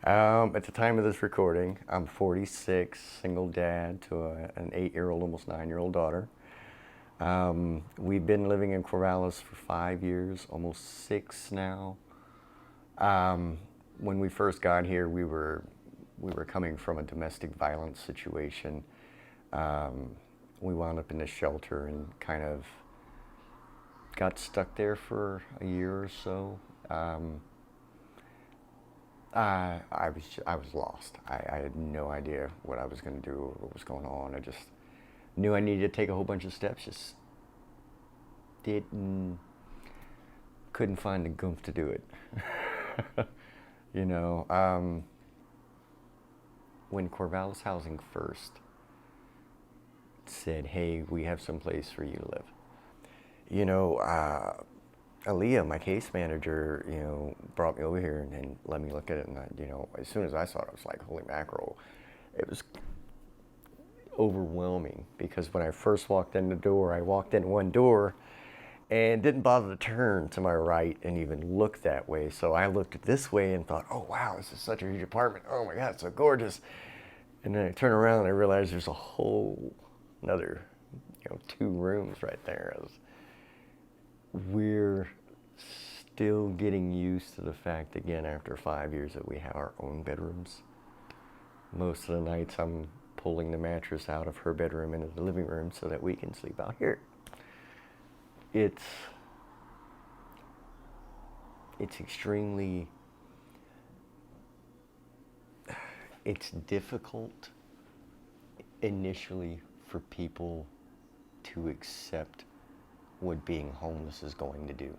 At the time of this recording, I'm 46, single dad to an 8-year-old, almost 9-year-old daughter. We've been living in Corvallis for 5 years, almost 6 now. When we first got here, we were coming from a domestic violence situation. We wound up in this shelter and kind of got stuck there for a year or so. I was lost. I had no idea what I was going to do or what was going on. I just knew I needed to take a whole bunch of steps. Just couldn't find the goomph to do it. you know, when Corvallis Housing First said, "Hey, we have some place for you to live," you know, Aaliyah, my case manager, brought me over here and let me look at it. And as soon as I saw it, I was like, "Holy mackerel!" It was overwhelming because when I first walked in the door, I walked in one door and didn't bother to turn to my right and even look that way. So I looked this way and thought, "Oh wow, this is such a huge apartment. Oh my God, it's so gorgeous." And then I turn around and I realized there's a whole another, 2 rooms right there. We're still getting used to the fact, again, after 5 years, that we have our own bedrooms. Most of the nights I'm pulling the mattress out of her bedroom into the living room so that we can sleep out here. It's difficult initially for people to accept what being homeless is going to do.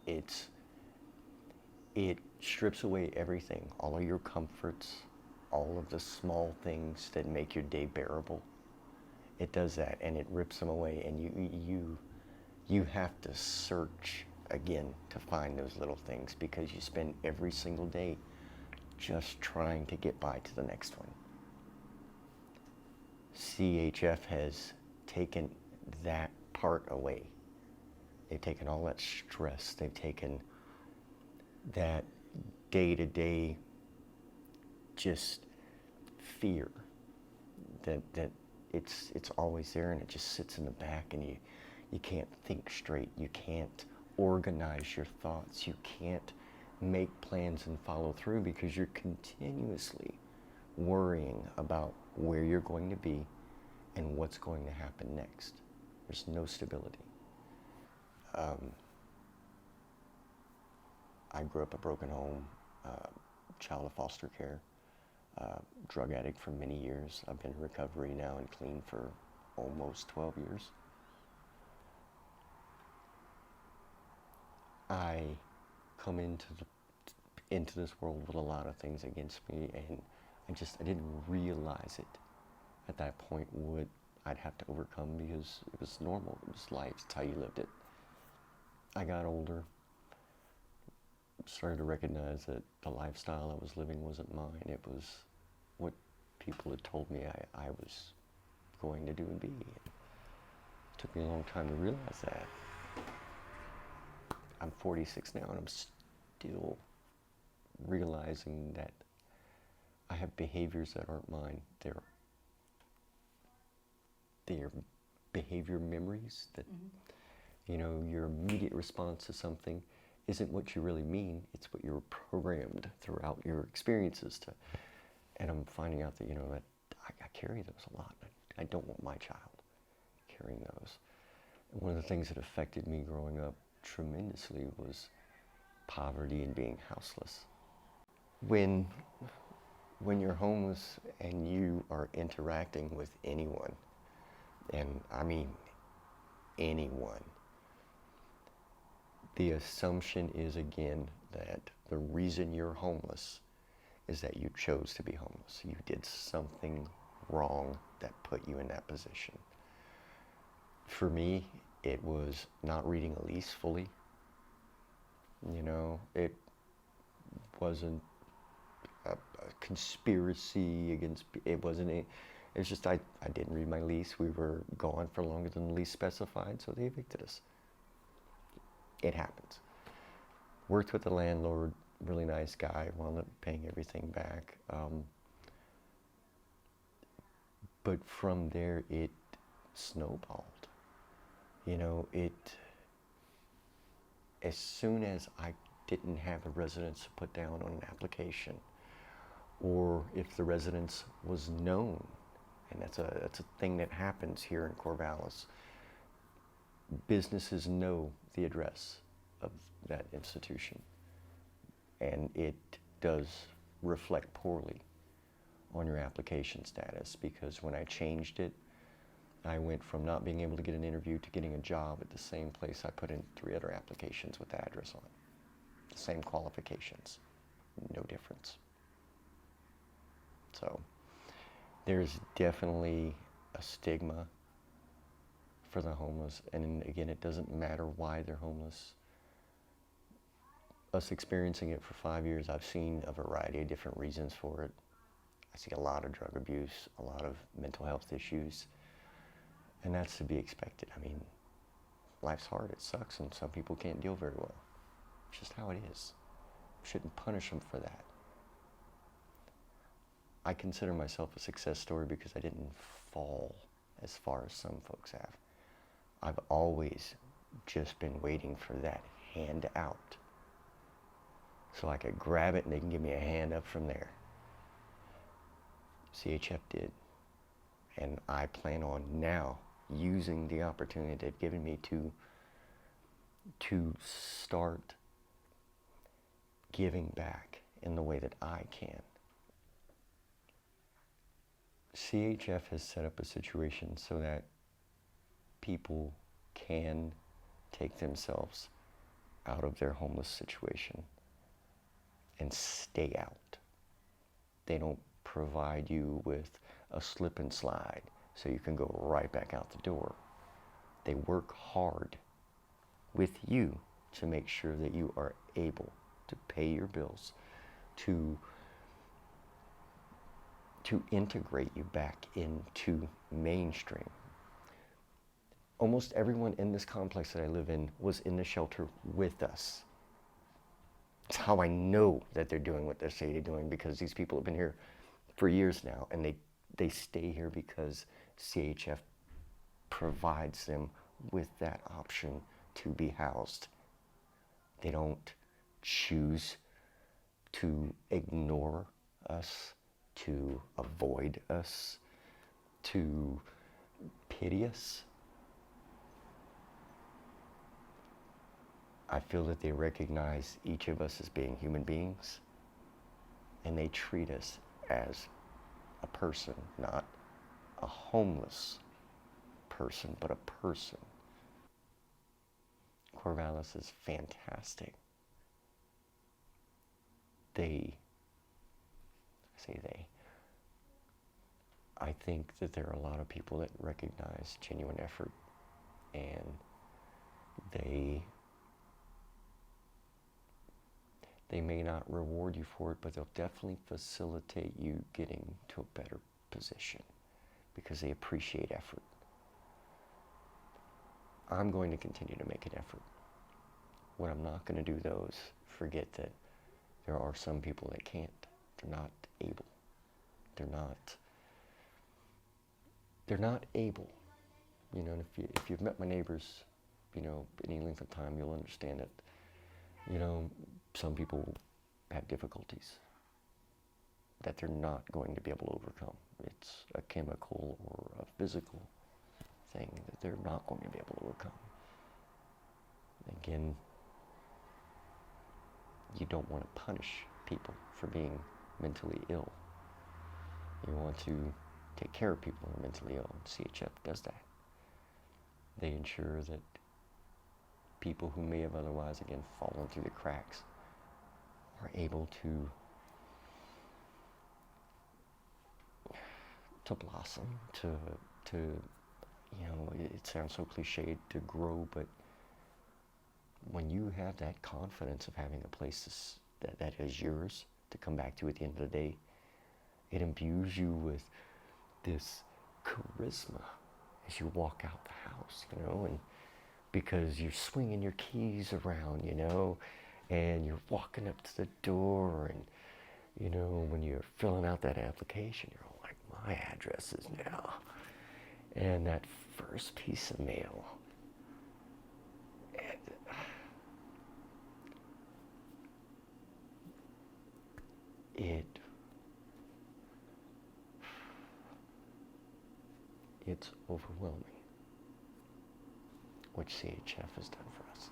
It strips away everything, all of your comforts, all of the small things that make your day bearable. It does that, and it rips them away, and you have to search again to find those little things because you spend every single day just trying to get by to the next one. CHF has taken that part away. They've taken all that stress. They've taken that day-to-day just fear that it's always there, and it just sits in the back, and you can't think straight. You can't organize your thoughts. You can't make plans and follow through because you're continuously worrying about where you're going to be and what's going to happen next. There's no stability. I grew up a broken home, child of foster care, drug addict for many years. I've been in recovery now and clean for almost 12 years. I come into this world with a lot of things against me, and I didn't realize it at that point what I'd have to overcome because it was normal. It was life. It's how you lived it. I got older, started to recognize that the lifestyle I was living wasn't mine. It was what people had told me I was going to do and be. It took me a long time to realize that. I'm 46 now, and I'm still realizing that I have behaviors that aren't mine. They're behavior memories that, your immediate response to something isn't what you really mean. It's what you're programmed throughout your experiences to. And I'm finding out that, that I carry those a lot. I don't want my child carrying those. And one of the things that affected me growing up tremendously was poverty and being houseless. When you're homeless and you are interacting with anyone, and I mean anyone, the assumption is, again, that the reason you're homeless is that you chose to be homeless. You did something wrong that put you in that position. For me, it was not reading a lease fully. It wasn't a conspiracy against, it's just I didn't read my lease. We were gone for longer than the lease specified, so they evicted us. It happens. Worked with the landlord really nice guy, wound up paying everything back. But from there, it snowballed. You know, as soon as I didn't have a residence to put down on an application, or if the residence was known, and that's a thing that happens here in Corvallis, businesses know the address of that institution, and it does reflect poorly on your application status, because when I changed it, I went from not being able to get an interview to getting a job at the same place I put in 3 other applications with the address on it. The same qualifications, no difference. So there's definitely a stigma for the homeless, and again, it doesn't matter why they're homeless. Us experiencing it for 5 years, I've seen a variety of different reasons for it. I see a lot of drug abuse, a lot of mental health issues, and that's to be expected. I mean, life's hard, it sucks, and some people can't deal very well. It's just how it is. Shouldn't punish them for that. I consider myself a success story because I didn't fall as far as some folks have. I've always just been waiting for that hand out, so I could grab it and they can give me a hand up from there. CHF did, and I plan on now using the opportunity they've given me to start giving back in the way that I can. CHF has set up a situation so that people can take themselves out of their homeless situation and stay out. They don't provide you with a slip and slide so you can go right back out the door. They work hard with you to make sure that you are able to pay your bills, to integrate you back into mainstream. Almost everyone in this complex that I live in was in the shelter with us. It's how I know that they're doing what they say they're doing, because these people have been here for years now, and they stay here because CHF provides them with that option to be housed. They don't choose to ignore us, to avoid us, to pity us. I feel that they recognize each of us as being human beings, and they treat us as a person, not a homeless person, but a person. Corvallis is fantastic. I think that there are a lot of people that recognize genuine effort, and they may not reward you for it, but they'll definitely facilitate you getting to a better position because they appreciate effort. I'm going to continue to make an effort. What I'm not going to do, though, is forget that there are some people that can't. They're not able. They're not able. You know, and if you've met my neighbors, you know, any length of time, you'll understand that, you know, some people have difficulties that they're not going to be able to overcome. It's a chemical or a physical thing that they're not going to be able to overcome. Again, you don't want to punish people for being mentally ill. You want to take care of people who are mentally ill. CHF does that. They ensure that people who may have otherwise, again, fallen through the cracks are able to blossom, to you know, it sounds so cliched, to grow, but when you have that confidence of having a place that is yours to come back to at the end of the day, it imbues you with this charisma as you walk out the house, you know, and because you're swinging your keys around, you know, and you're walking up to the door, and when you're filling out that application, you're all like, my address is now. And that first piece of mail, it's overwhelming what CHF has done for us.